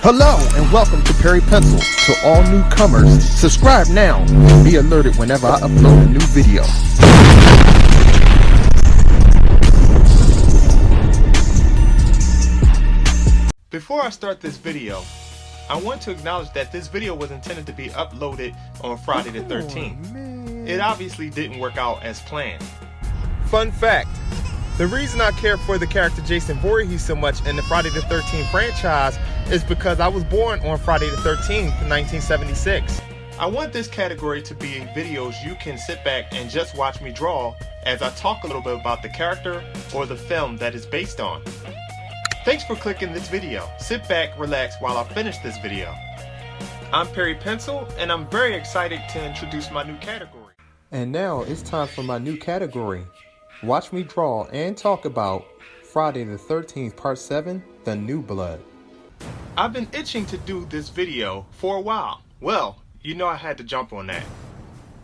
Hello and welcome to Perry Pencil. To all newcomers, subscribe now and be alerted whenever I upload a new video. Before I start this video, I want to acknowledge that this video was intended to be uploaded on Friday the 13th. It obviously didn't work out as planned. Fun fact, the reason I care for the character Jason Voorhees so much in the Friday the 13th franchise is because I was born on Friday the 13th, 1976. I want this category to be videos you can sit back and just watch me draw as I talk a little bit about the character or the film that it's based on. Thanks for clicking this video. Sit back, relax while I finish this video. I'm Perry Pencil and I'm very excited to introduce my new category. And now it's time for my new category. Watch me draw and talk about Friday the 13th Part 7, The New Blood. I've been itching to do this video for a while. Well, you know I had to jump on that.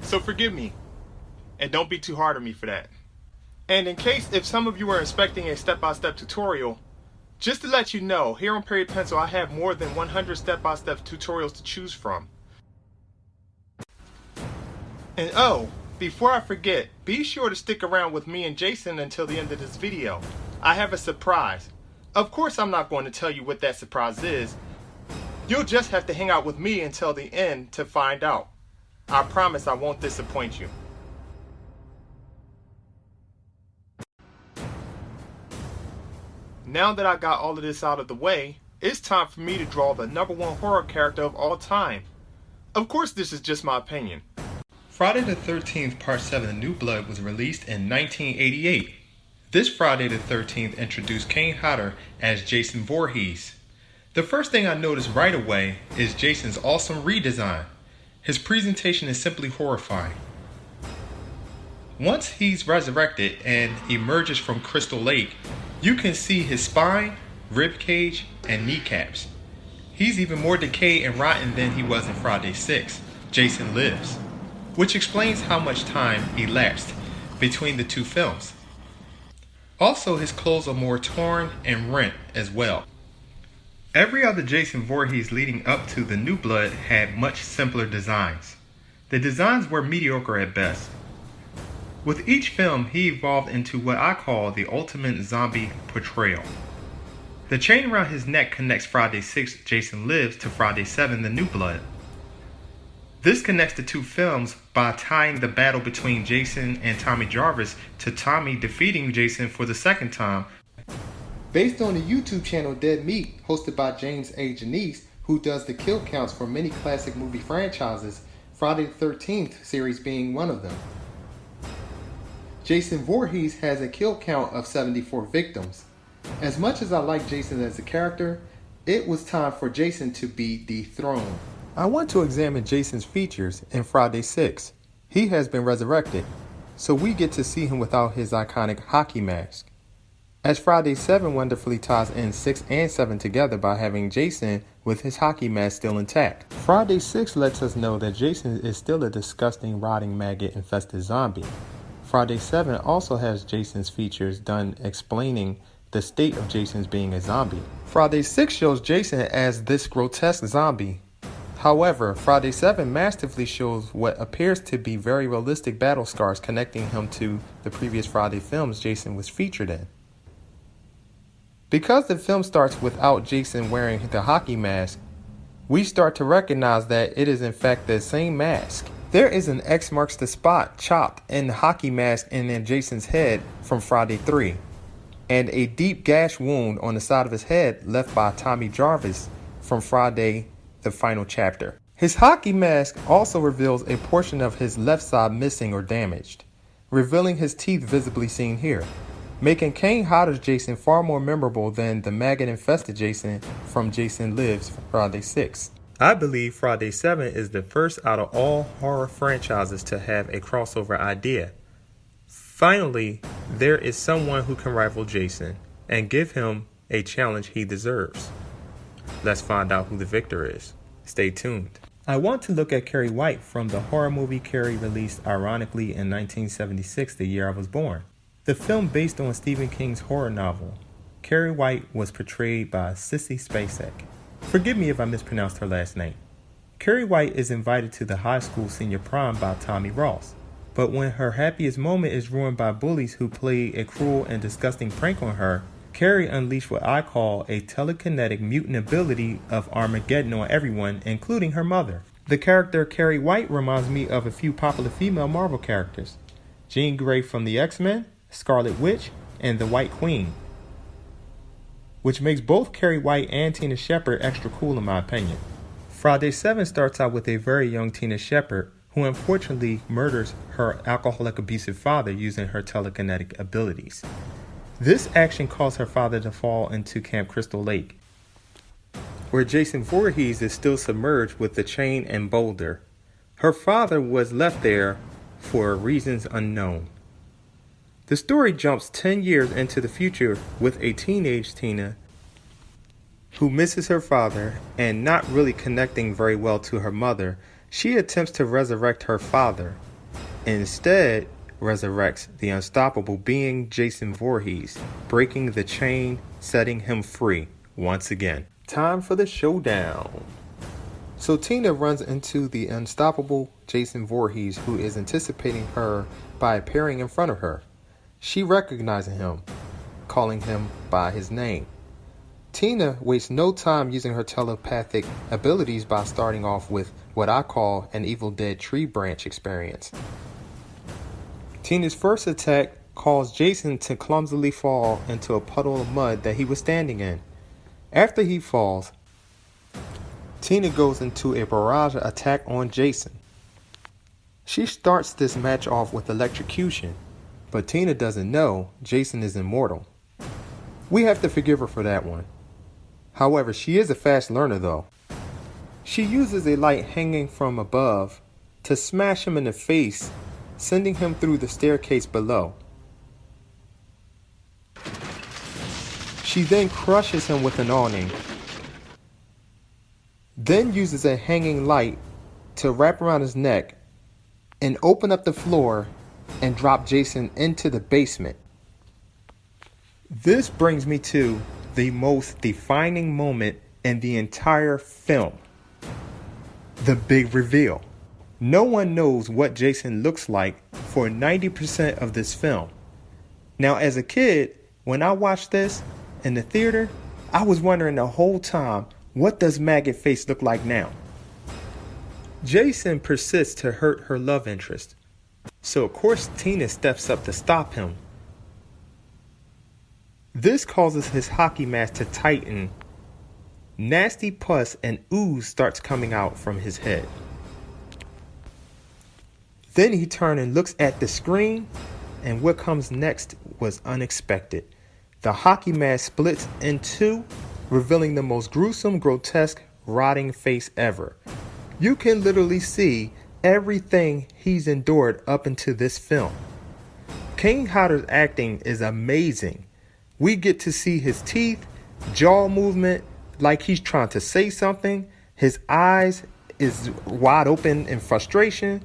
So forgive me, and don't be too hard on me for that. And in case if some of you are expecting a step-by-step tutorial, just to let you know, here on Perry Pencil I have more than 100 step-by-step tutorials to choose from. And oh, before I forget, be sure to stick around with me and Jason until the end of this video. I have a surprise. Of course I'm not going to tell you what that surprise is. You'll just have to hang out with me until the end to find out. I promise I won't disappoint you. Now that I got all of this out of the way, it's time for me to draw the #1 horror character of all time. Of course this is just my opinion. Friday the 13th Part 7 The New Blood was released in 1988. This Friday the 13th introduced Kane Hodder as Jason Voorhees. The first thing I noticed right away is Jason's awesome redesign. His presentation is simply horrifying. Once he's resurrected and emerges from Crystal Lake, you can see his spine, rib cage, and kneecaps. He's even more decayed and rotten than he was in Friday 6, Jason Lives, which explains how much time elapsed between the two films. Also, his clothes are more torn and rent as well. Every other Jason Voorhees leading up to The New Blood had much simpler designs. The designs were mediocre at best. With each film, he evolved into what I call the ultimate zombie portrayal. The chain around his neck connects Friday 6, Jason Lives to Friday 7, The New Blood. This connects the two films by tying the battle between Jason and Tommy Jarvis to Tommy defeating Jason for the second time. Based on the YouTube channel Dead Meat, hosted by James A. Janice, who does the kill counts for many classic movie franchises, Friday the 13th series being one of them. Jason Voorhees has a kill count of 74 victims. As much as I like Jason as a character, it was time for Jason to be dethroned. I want to examine Jason's features in Friday 6. He has been resurrected, so we get to see him without his iconic hockey mask. As Friday 7 wonderfully ties in 6 and 7 together by having Jason with his hockey mask still intact. Friday 6 lets us know that Jason is still a disgusting, rotting, maggot-infested zombie. Friday 7 also has Jason's features done explaining the state of Jason's being a zombie. Friday 6 shows Jason as this grotesque zombie. However, Friday 7 masterfully shows what appears to be very realistic battle scars connecting him to the previous Friday films Jason was featured in. Because the film starts without Jason wearing the hockey mask, we start to recognize that it is in fact the same mask. There is an X marks the spot chopped in the hockey mask and in Jason's head from Friday 3, and a deep gash wound on the side of his head left by Tommy Jarvis from Friday the final chapter. His hockey mask also reveals a portion of his left side missing or damaged, revealing his teeth visibly seen here, making Kane Hodder's Jason far more memorable than the maggot-infested Jason from Jason Lives Friday 6. I believe Friday 7 is the first out of all horror franchises to have a crossover idea. Finally, there is someone who can rival Jason and give him a challenge he deserves. Let's find out who the victor is. Stay tuned. I want to look at Carrie White from the horror movie Carrie, released ironically in 1976, the year I was born. The film based on Stephen King's horror novel. Carrie White was portrayed by Sissy Spacek. Forgive me if I mispronounced her last name. Carrie White is invited to the high school senior prom by Tommy Ross. But when her happiest moment is ruined by bullies who play a cruel and disgusting prank on her, Carrie unleashed what I call a telekinetic mutant ability of Armageddon on everyone, including her mother. The character Carrie White reminds me of a few popular female Marvel characters: Jean Grey from the X-Men, Scarlet Witch, and the White Queen, which makes both Carrie White and Tina Shepard extra cool in my opinion. Friday 7 starts out with a very young Tina Shepard who unfortunately murders her alcoholic abusive father using her telekinetic abilities. This action caused her father to fall into Camp Crystal Lake, where Jason Voorhees is still submerged with the chain and boulder. Her father was left there for reasons unknown. The story jumps 10 years into the future with a teenage Tina who misses her father, and not really connecting very well to her mother, she attempts to resurrect her father. Instead, resurrects the unstoppable being Jason Voorhees, breaking the chain, setting him free once again. Time for the showdown. So Tina runs into the unstoppable Jason Voorhees, who is anticipating her by appearing in front of her. She recognizes him, calling him by his name. Tina wastes no time using her telepathic abilities by starting off with what I call an Evil Dead tree branch experience. Tina's first attack caused Jason to clumsily fall into a puddle of mud that he was standing in. After he falls, Tina goes into a barrage attack on Jason. She starts this match off with electrocution, but Tina doesn't know Jason is immortal. We have to forgive her for that one. However, she is a fast learner though. She uses a light hanging from above to smash him in the face, sending him through the staircase below. She then crushes him with an awning, then uses a hanging light to wrap around his neck and open up the floor and drop Jason into the basement. This brings me to the most defining moment in the entire film. The big reveal. No one knows what Jason looks like for 90% of this film. Now, as a kid, when I watched this in the theater, I was wondering the whole time, what does Maggot Face look like now? Jason persists to hurt her love interest, so of course Tina steps up to stop him. This causes his hockey mask to tighten. Nasty pus and ooze starts coming out from his head. Then he turns and looks at the screen, and what comes next was unexpected. The hockey mask splits in two, revealing the most gruesome, grotesque, rotting face ever. You can literally see everything he's endured up into this film. Kane Hodder's acting is amazing. We get to see his teeth, jaw movement, like he's trying to say something. His eyes is wide open in frustration.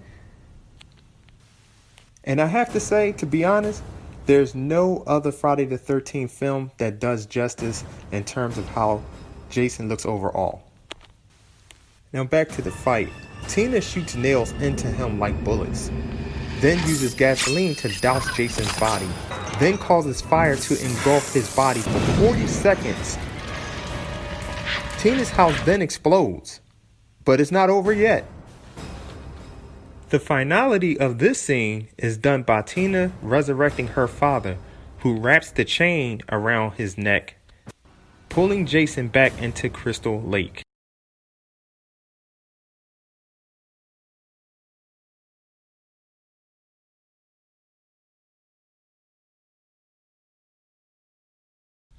And I have to say, to be honest, there's no other Friday the 13th film that does justice in terms of how Jason looks overall. Now back to the fight. Tina shoots nails into him like bullets, then uses gasoline to douse Jason's body, then causes fire to engulf his body for 40 seconds. Tina's house then explodes, but it's not over yet. The finality of this scene is done by Tina resurrecting her father, who wraps the chain around his neck, pulling Jason back into Crystal Lake.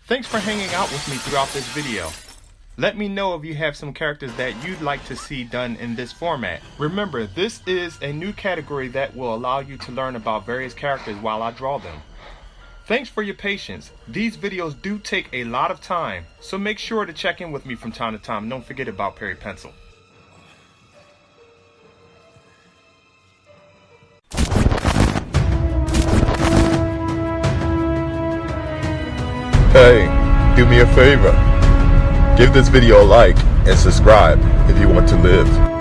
Thanks for hanging out with me throughout this video. Let me know if you have some characters that you'd like to see done in this format. Remember, this is a new category that will allow you to learn about various characters while I draw them. Thanks for your patience. These videos do take a lot of time, so make sure to check in with me from time to time. Don't forget about Perry Pencil. Hey, do me a favor. Give this video a like and subscribe if you want to live.